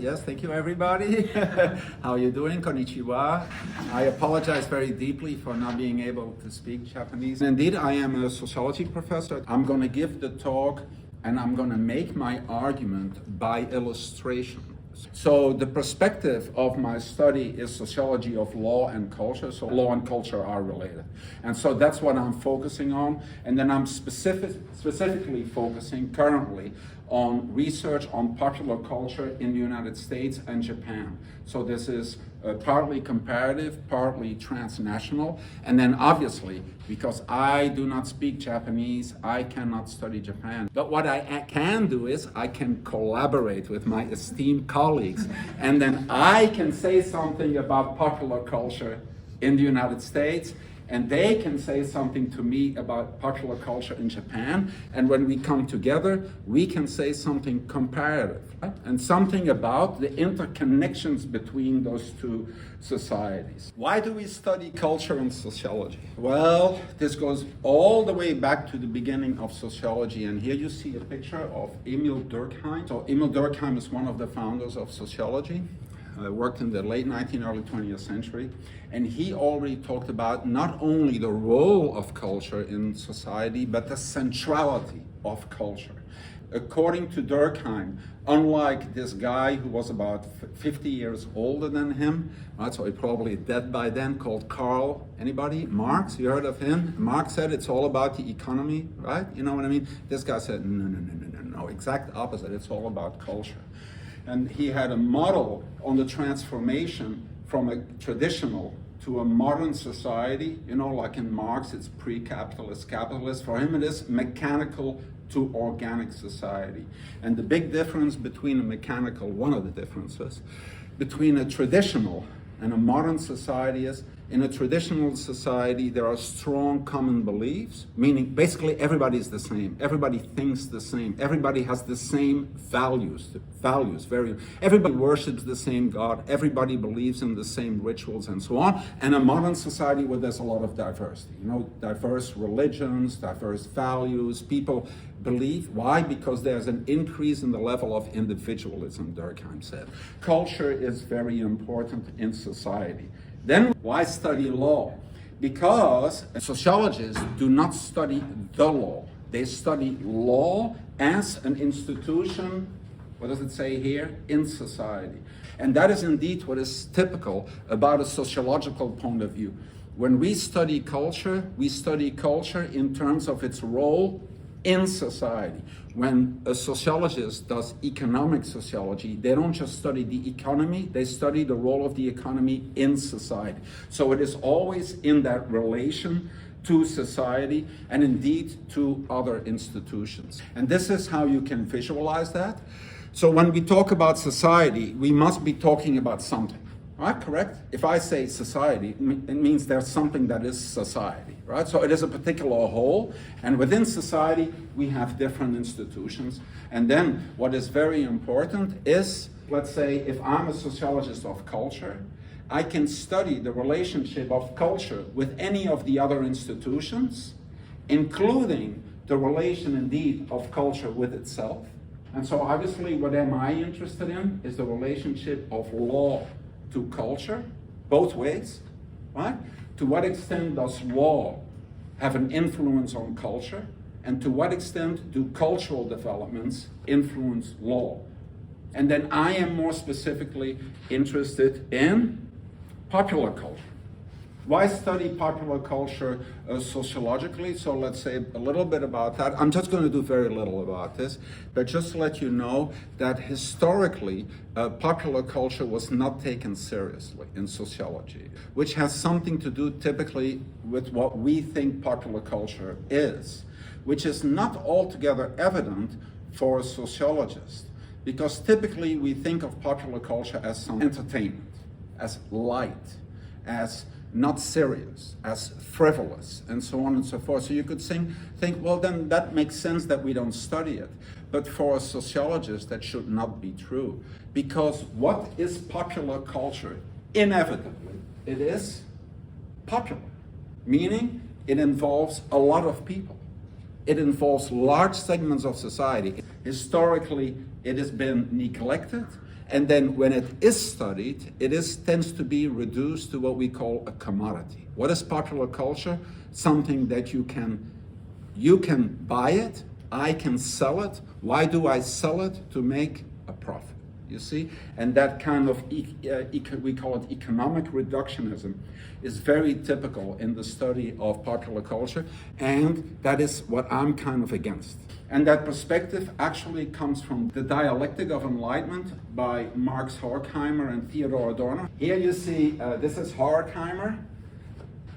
Yes, thank you everybody. How are you doing? Konnichiwa. I apologize very deeply for not being able to speak Japanese. Indeed, I am a sociology professor. I'm going to give the talk and I'm going to make my argument by illustration. So the perspective of my study is sociology of law and culture. So law and culture are related. And so that's what I'm focusing on. And then I'm specifically focusing currently on research on popular culture in the United States and Japan. So this is partly comparative, partly transnational. And then obviously, because I do not speak Japanese, I cannot study Japan. But what I can do is I can collaborate with my esteemed colleagues. And then I can say something about popular culture in the United States, and they can say something to me about popular culture in Japan. And when we come together, we can say something comparative, right? And something about the interconnections between those two societies. Why do we study culture and sociology? Well, this goes all the way back to the beginning of sociology. And here you see a picture of Emil Durkheim. So Emil Durkheim is one of the founders of sociology. Worked in the late 19th, early 20th century, and he already talked about not only the role of culture in society, but the centrality of culture. According to Durkheim, unlike this guy who was about 50 years older than him, right, so he probably dead by then, called Karl, anybody? Marx, you heard of him? Marx said it's all about the economy, right? You know what I mean? This guy said, no, exact opposite, it's all about culture. And he had a model on the transformation from a traditional to a modern society. You know, like in Marx, it's pre-capitalist, capitalist. For him, it is mechanical to organic society. And the big difference between a mechanical, one of the differences, between a traditional and a modern society is, in a traditional society, there are strong common beliefs, meaning basically everybody is the same. Everybody thinks the same. Everybody has the same values. Everybody worships the same God. Everybody believes in the same rituals and so on. And a modern society where there's a lot of diversity, you know, diverse religions, diverse values. People believe. Why? Because there's an increase in the level of individualism, Durkheim said. Culture is very important in society. Then why study law? Because sociologists do not study the law. They study law as an institution, what does it say here? In society. And that is indeed what is typical about a sociological point of view. When we study culture in terms of its role in society. When a sociologist does economic sociology, they don't just study the economy, they study the role of the economy in society. So it is always in that relation to society and indeed to other institutions. And this is how you can visualize that. So when we talk about society, we must be talking about something. Right, correct? If I say society, it means there's something that is society, right? So it is a particular whole, and within society, we have different institutions. And then what is very important is, let's say, if I'm a sociologist of culture, I can study the relationship of culture with any of the other institutions, including the relation, indeed, of culture with itself. And so obviously, what am I interested in is the relationship of law to culture, both ways, right? To what extent does law have an influence on culture? And to what extent do cultural developments influence law? And then I am more specifically interested in popular culture. Why study popular culture sociologically? So let's say a little bit about that. I'm just going to do very little about this, but just to let you know that historically, popular culture was not taken seriously in sociology, which has something to do typically with what we think popular culture is, which is not altogether evident for a sociologist, because typically we think of popular culture as some entertainment, as light, as not serious, as frivolous, and so on and so forth. So you could think, well, then that makes sense that we don't study it. But for a sociologist, that should not be true. Because what is popular culture? Inevitably, it is popular, meaning it involves a lot of people. It involves large segments of society. Historically, it has been neglected, And then when it is studied, tends to be reduced to what we call a commodity. What is popular culture? Something that you can buy it, I can sell it. Why do I sell it? To make a profit, you see? And that kind of, we call it economic reductionism, is very typical in the study of popular culture, and that is what I'm kind of against. And that perspective actually comes from the Dialectic of Enlightenment by Marx Horkheimer and Theodor Adorno. Here you see, this is Horkheimer,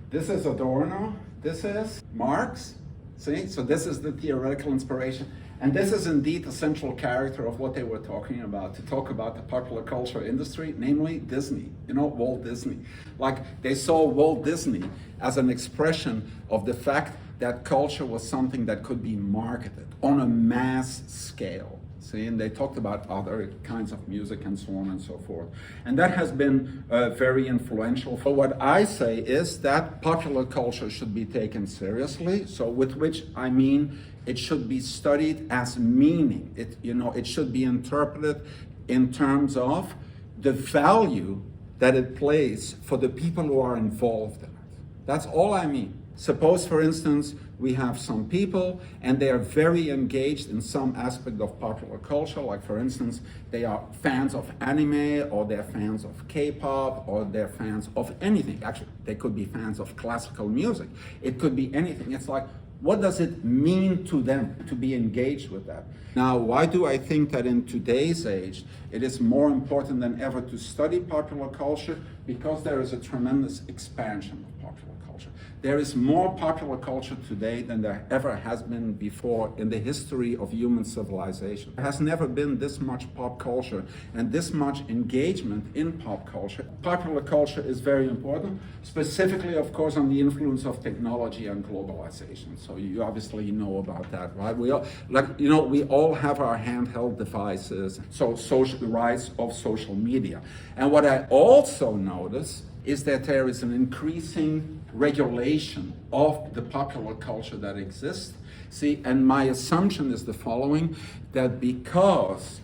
this is Adorno, this is Marx, see? So this is the theoretical inspiration. And this is indeed the central character of what they were talking about, to talk about the popular culture industry, namely Disney, you know, Walt Disney. Like, they saw Walt Disney as an expression of the fact that culture was something that could be marketed on a mass scale. See, and they talked about other kinds of music and so on and so forth. And that has been very influential. So what I say is that popular culture should be taken seriously. So with which I mean it should be studied as meaning. It should be interpreted in terms of the value that it plays for the people who are involved in it. That's all I mean. Suppose, for instance, we have some people and they are very engaged in some aspect of popular culture, like for instance, they are fans of anime, or they're fans of K-pop, or they're fans of anything. Actually, they could be fans of classical music. It could be anything. It's like, what does it mean to them to be engaged with that? Now, why do I think that in today's age, it is more important than ever to study popular culture? Because there is a tremendous expansion of popular culture. There is more popular culture today than there ever has been before in the history of human civilization. There has never been this much pop culture and this much engagement in pop culture. Popular culture is very important, specifically, of course, on the influence of technology and globalization. So you obviously know about that, right? We all have our handheld devices, so the rise of social media. And what I also notice is that there is an increasing regulation of the popular culture that exists. See, and my assumption is the following, that because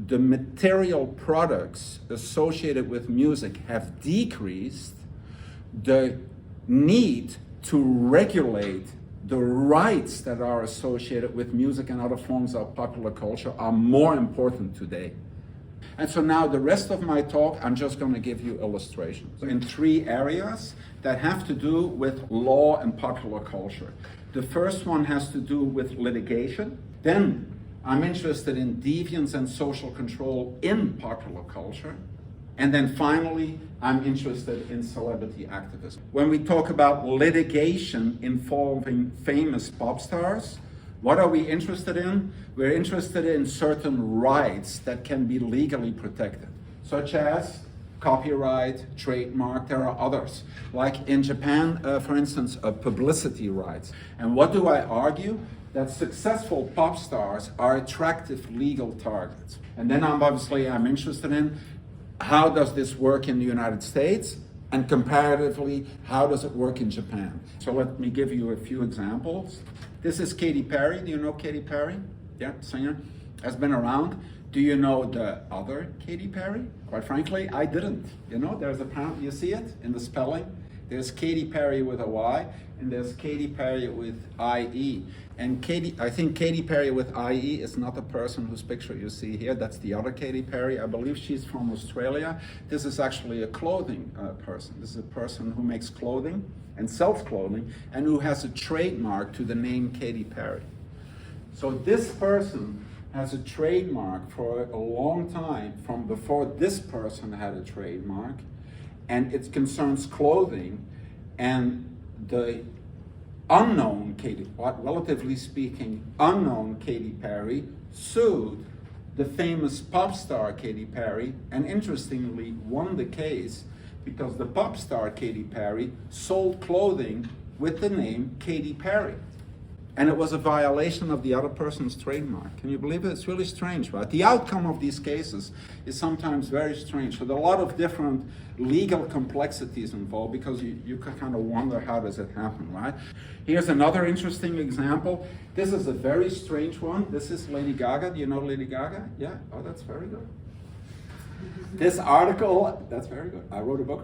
the material products associated with music have decreased, the need to regulate the rights that are associated with music and other forms of popular culture are more important today. And so now the rest of my talk, I'm just going to give you illustrations in 3 areas that have to do with law and popular culture. The first one has to do with litigation. Then I'm interested in deviance and social control in popular culture. And then finally, I'm interested in celebrity activism. When we talk about litigation involving famous pop stars, what are we interested in? We're interested in certain rights that can be legally protected, such as copyright, trademark. There are others, like in Japan, for instance, publicity rights. And what do I argue? That successful pop stars are attractive legal targets. And then I'm interested in how does this work in the United States? And comparatively, how does it work in Japan? So let me give you a few examples. This is Katy Perry. Do you know Katy Perry? Yeah, singer. Has been around. Do you know the other Katy Perry? Quite frankly, I didn't. You know, there's you see it in the spelling? There's Katy Perry with a Y, and there's Katy Perry with I-E. And I think Katy Perry with I-E is not the person whose picture you see here. That's the other Katy Perry. I believe she's from Australia. This is actually a clothing person. This is a person who makes clothing and sells clothing and who has a trademark to the name Katy Perry. So this person has a trademark for a long time, from before this person had a trademark, and it concerns clothing. And the unknown relatively speaking, unknown Katy Perry sued the famous pop star Katy Perry, and interestingly won the case because the pop star Katy Perry sold clothing with the name Katy Perry. And it was a violation of the other person's trademark. Can you believe it? It's really strange, right? The outcome of these cases is sometimes very strange. So there are a lot of different legal complexities involved, because you can kind of wonder, how does it happen, right? Here's another interesting example. This is a very strange one. This is Lady Gaga. Do you know Lady Gaga? Yeah? Oh, that's very good. This article, that's very good. I wrote a book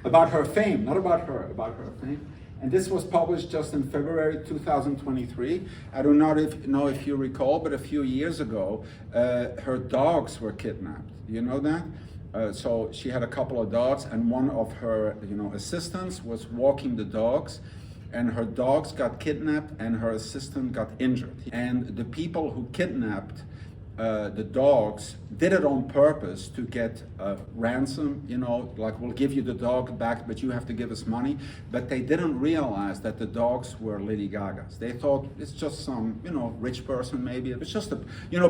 about her fame, not about her, about her fame. And this was published just in February 2023. I do not know if you recall, but a few years ago, her dogs were kidnapped. You know that? So she had a couple of dogs, and one of her assistants was walking the dogs, and her dogs got kidnapped and her assistant got injured. And the people who kidnapped the dogs did it on purpose to get a ransom, like we'll give you the dog back, but you have to give us money. But they didn't realize that the dogs were Lady Gaga's. They thought it's just some, rich person maybe. It's just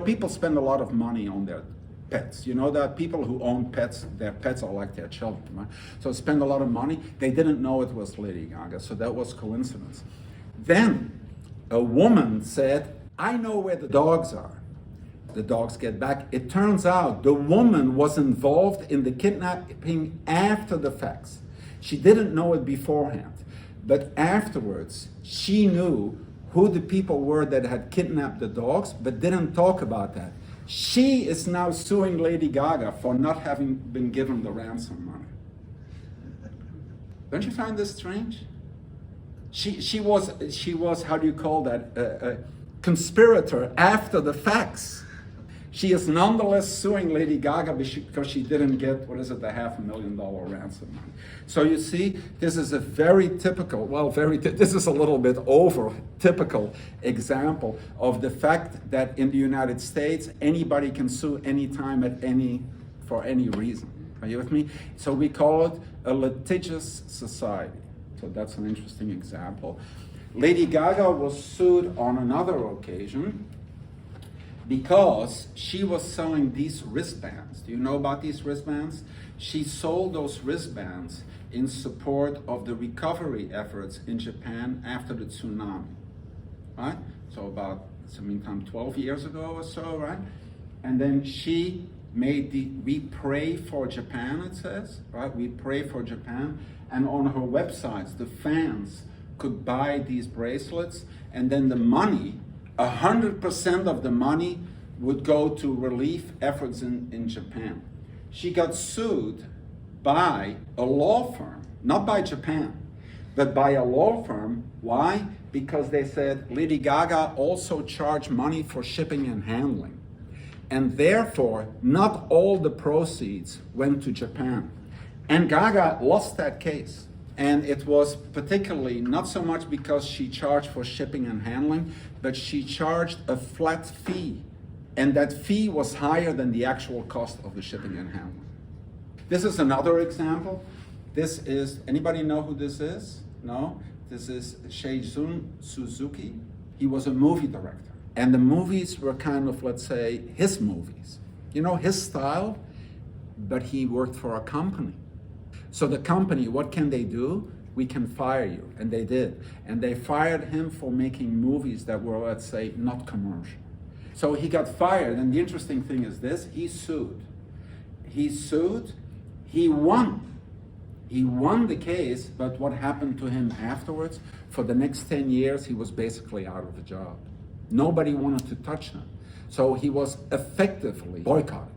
people spend a lot of money on their pets. You know that people who own pets, their pets are like their children, right? So spend a lot of money. They didn't know it was Lady Gaga, so that was coincidence. Then a woman said, I know where the dogs are. The dogs get back. It turns out the woman was involved in the kidnapping after the facts. She didn't know it beforehand, but afterwards she knew who the people were that had kidnapped the dogs, but didn't talk about that. She is now suing Lady Gaga for not having been given the ransom money. Don't you find this strange? She was how do you call that, a conspirator after the facts. She is nonetheless suing Lady Gaga because she didn't get, the $500,000 ransom money. So you see, this is a very typical, this is a little bit over typical example of the fact that in the United States, anybody can sue anytime for any reason. Are you with me? So we call it a litigious society. So that's an interesting example. Lady Gaga was sued on another occasion because she was selling these wristbands. Do you know about these wristbands? She sold those wristbands in support of the recovery efforts in Japan after the tsunami, right? So about, 12 years ago or so, right? And then she made we pray for Japan, it says, right? We pray for Japan. And on her websites, the fans could buy these bracelets, and then the money, 100% of the money would go to relief efforts in Japan. She got sued by a law firm, not by Japan, but by a law firm. Why? Because they said Lady Gaga also charged money for shipping and handling. And therefore, not all the proceeds went to Japan. And Gaga lost that case. And it was particularly not so much because she charged for shipping and handling, but she charged a flat fee. And that fee was higher than the actual cost of the shipping and handling. This is another example. This is, anybody know who this is? No? This is Seijun Suzuki. He was a movie director. And the movies were kind of, let's say, his movies. His style, but he worked for a company. So the company, what can they do? We can fire you. And they did. And they fired him for making movies that were, let's say, not commercial. So he got fired. And the interesting thing is this, he sued. He won. He won the case, but what happened to him afterwards? For the next 10 years, he was basically out of a job. Nobody wanted to touch him. So he was effectively boycotted.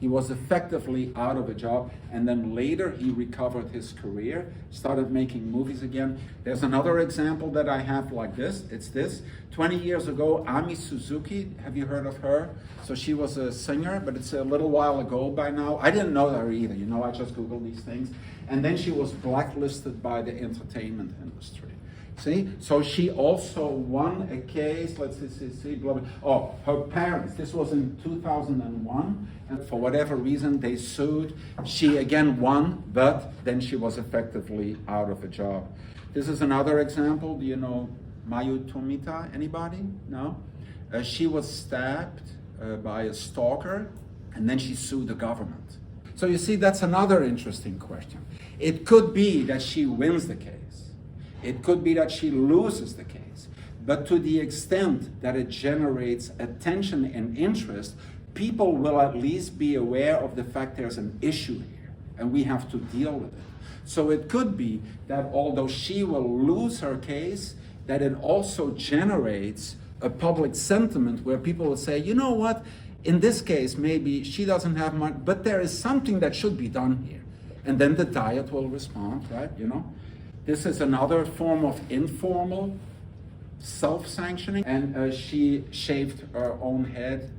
He was effectively out of a job, and then later he recovered his career, started making movies again. There's another example that I have like this. It's this. 20 years ago, Ami Suzuki, have you heard of her? So she was a singer, but it's a little while ago by now. I didn't know her either, I just Googled these things. And then she was blacklisted by the entertainment industry. See, so she also won a case, let's see, blah, blah. Oh, her parents, this was in 2001, and for whatever reason they sued. She again won, but then she was effectively out of a job. This is another example. Do you know Mayu Tomita? Anybody? No? She was stabbed by a stalker, and then she sued the government. So you see, that's another interesting question. It could be that she wins the case. It could be that she loses the case. But to the extent that it generates attention and interest, people will at least be aware of the fact there's an issue here, and we have to deal with it. So it could be that although she will lose her case, that it also generates a public sentiment where people will say, you know what, In this case, maybe she doesn't have money, but there is something that should be done here. And then the diet will respond, right? You know? This is another form of informal self-sanctioning. And she shaved her own head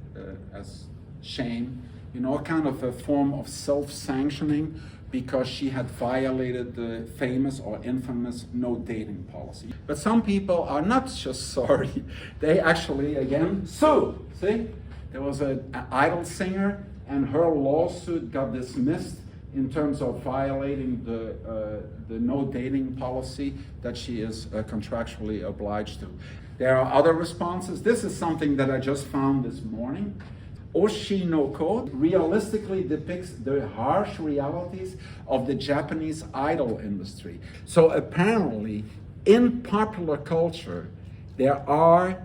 as shame. You know, a kind of a form of self-sanctioning because she had violated the famous or infamous no dating policy. But some people are not just sorry, they actually, again, sue. See? There was an idol singer and her lawsuit got dismissed in terms of violating the no dating policy that she is contractually obliged to. There are other responses. This is something that I just found this morning. Oshi no Ko realistically depicts the harsh realities of the Japanese idol industry. So apparently, in popular culture, there are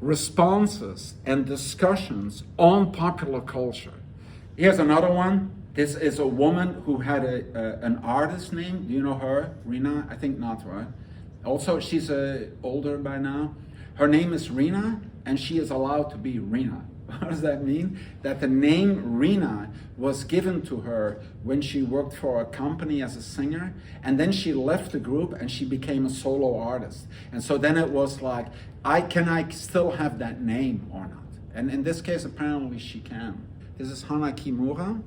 responses and discussions on popular culture. Here's another one. This is a woman who had an artist name. Do you know her? Rina? I think not, right? Also, she's older by now. Her name is Rina, and she is allowed to be Rina. What does that mean? That the name Rina was given to her when she worked for a company as a singer, and then she left the group and she became a solo artist. And so then it was like, can I still have that name or not? And in this case, apparently she can. This is Hana Kimura.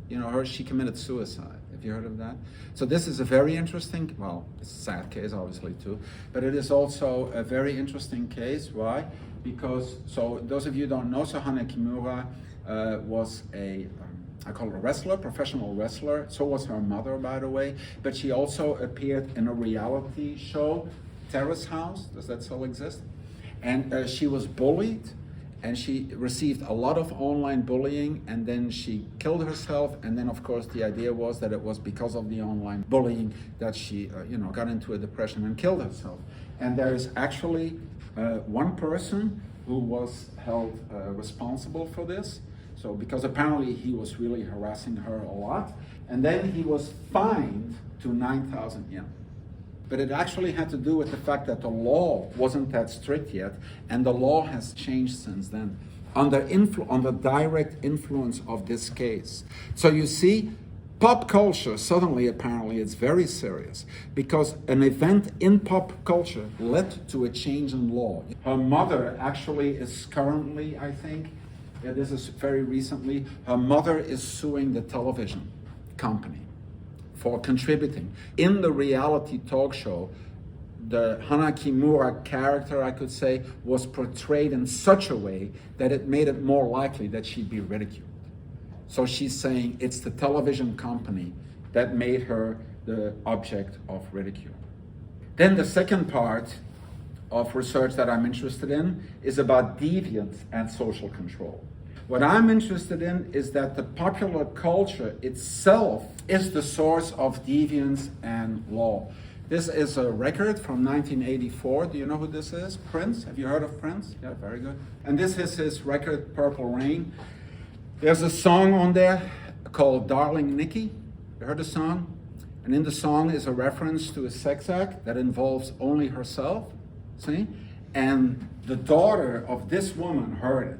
You know her, she committed suicide. Have you heard of that? So this is a very interesting, well, it's a sad case obviously too, but it is also a very interesting case. Why? Because, so those of you who don't know, so Hana Kimura was I call her a wrestler, professional wrestler. So was her mother, by the way. But she also appeared in a reality show, Terrace House. Does that still exist? And she was bullied. And she received a lot of online bullying, and then she killed herself. And then, of course, the idea was that it was because of the online bullying that she, got into a depression and killed herself. And there is actually one person who was held responsible for this. So, because apparently he was really harassing her a lot, and then he was fined to 9,000 yen. But it actually had to do with the fact that the law wasn't that strict yet, and the law has changed since then, under direct influence of this case. So you see, pop culture, suddenly apparently it's very serious, because an event in pop culture led to a change in law. Her mother actually is currently, I think, this is very recently, her mother is suing the television company for contributing. In the reality talk show, the Hana Kimura character, I could say, was portrayed in such a way that it made it more likely that she'd be ridiculed. So she's saying it's the television company that made her the object of ridicule. Then the second part of research that I'm interested in is about deviance and social control. What I'm interested in is that the popular culture itself is the source of deviance and law. This is a record from 1984. Do you know who this is? Prince? Have you heard of Prince? Yeah, very good. And this is his record, Purple Rain. There's a song on there called Darling Nikki. You heard the song? And in the song is a reference to a sex act that involves only herself. See? And the daughter of this woman heard it.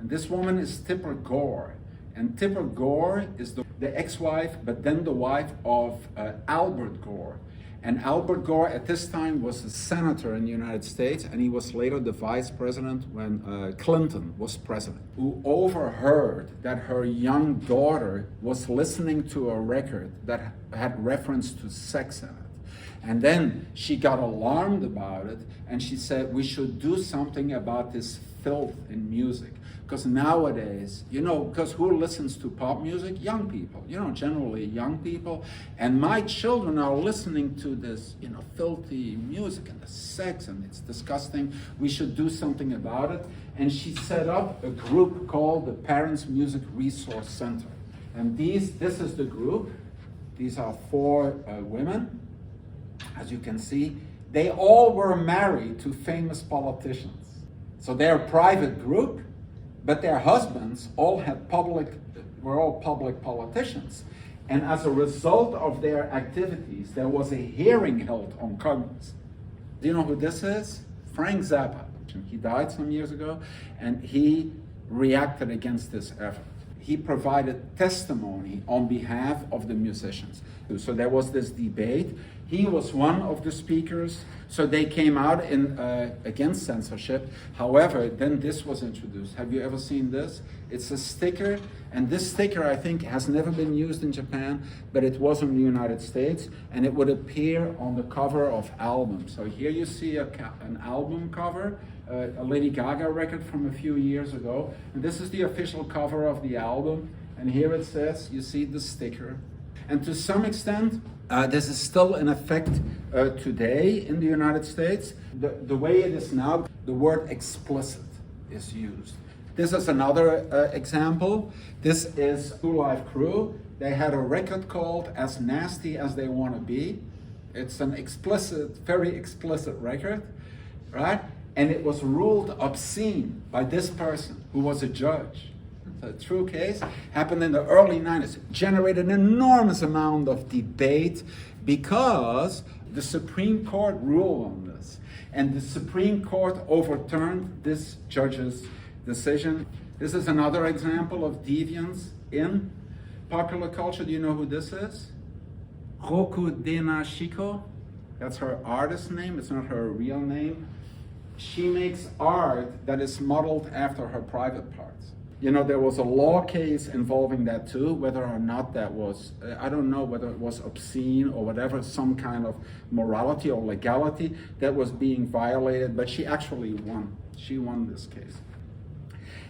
And this woman is Tipper Gore. And Tipper Gore is the ex-wife, but then the wife of Albert Gore. And Albert Gore at this time was a senator in the United States, and he was later the vice president when Clinton was president, who overheard that her young daughter was listening to a record that had reference to sex in it. And then she got alarmed about it, and she said, we should do something about this filth in music. Because nowadays, because who listens to pop music? Young people, generally young people. And my children are listening to this, filthy music and the sex, and it's disgusting. We should do something about it. And she set up a group called the Parents Music Resource Center. And this is the group. These are 4 women. As you can see, they all were married to famous politicians. So they're a private group, but their husbands were all public politicians. And as a result of their activities, there was a hearing held on Congress. Do you know who this is? Frank Zappa. He died some years ago, and he reacted against this effort. He provided testimony on behalf of the musicians. So there was this debate. He was one of the speakers, so they came out against censorship. However, then this was introduced. Have you ever seen this? It's a sticker, and this sticker, I think, has never been used in Japan, but it was in the United States, and it would appear on the cover of albums. So here you see an album cover, a Lady Gaga record from a few years ago, and this is the official cover of the album, and here it says, you see the sticker. And to some extent, this is still in effect today in the United States. The way it is now, the word explicit is used. This is another example. This is Two Live Crew. They had a record called As Nasty As They Want to Be. It's an explicit, very explicit record, right? And it was ruled obscene by this person who was a judge. A true case, happened in the early 90s, generated an enormous amount of debate because the Supreme Court ruled on this. And the Supreme Court overturned this judge's decision. This is another example of deviance in popular culture. Do you know who this is? Roku Dena Shiko. That's her artist name, it's not her real name. She makes art that is modeled after her private parts. You know, there was a law case involving that too, whether or not that was, I don't know whether it was obscene or whatever, some kind of morality or legality that was being violated, but she actually won. She won this case.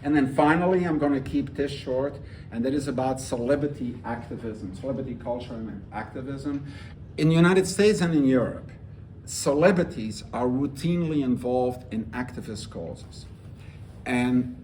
And then finally, I'm going to keep this short, and that is about celebrity activism, celebrity culture and activism. In the United States and in Europe, celebrities are routinely involved in activist causes. And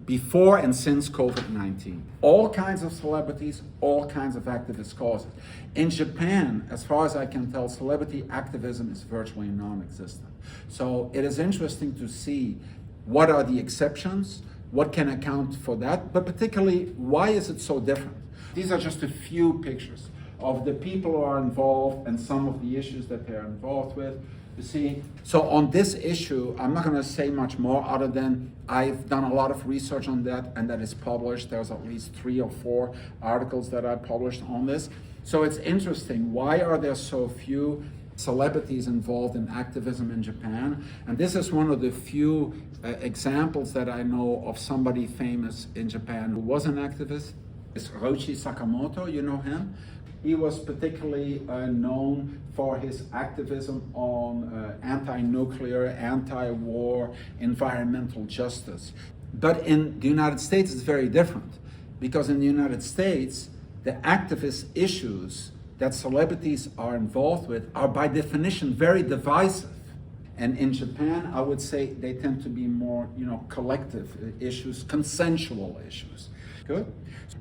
before and since COVID-19. All kinds of celebrities, all kinds of activist causes. In Japan, as far as I can tell, celebrity activism is virtually non-existent. So it is interesting to see what are the exceptions, what can account for that, but particularly, why is it so different? These are just a few pictures of the people who are involved and some of the issues that they're involved with. You see, so on this issue, I'm not going to say much more other than I've done a lot of research on that, and that is published. There's at least 3 or 4 articles that I published on this. So it's interesting. Why are there so few celebrities involved in activism in Japan? And this is one of the few examples that I know of somebody famous in Japan who was an activist. It's Roichi Sakamoto, you know him? He was particularly known for his activism on anti-nuclear, anti-war, environmental justice. But in the United States, it's very different, because in the United States, the activist issues that celebrities are involved with are by definition very divisive. And in Japan, I would say they tend to be more, collective issues, consensual issues. Good.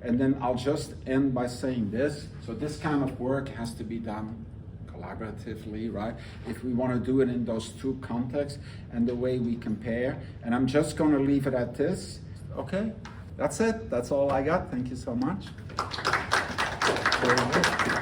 And then I'll just end by saying this. So this kind of work has to be done collaboratively, right? If we want to do it in those 2 contexts and the way we compare. And I'm just going to leave it at this. Okay, that's it. That's all I got. Thank you so much. Very good.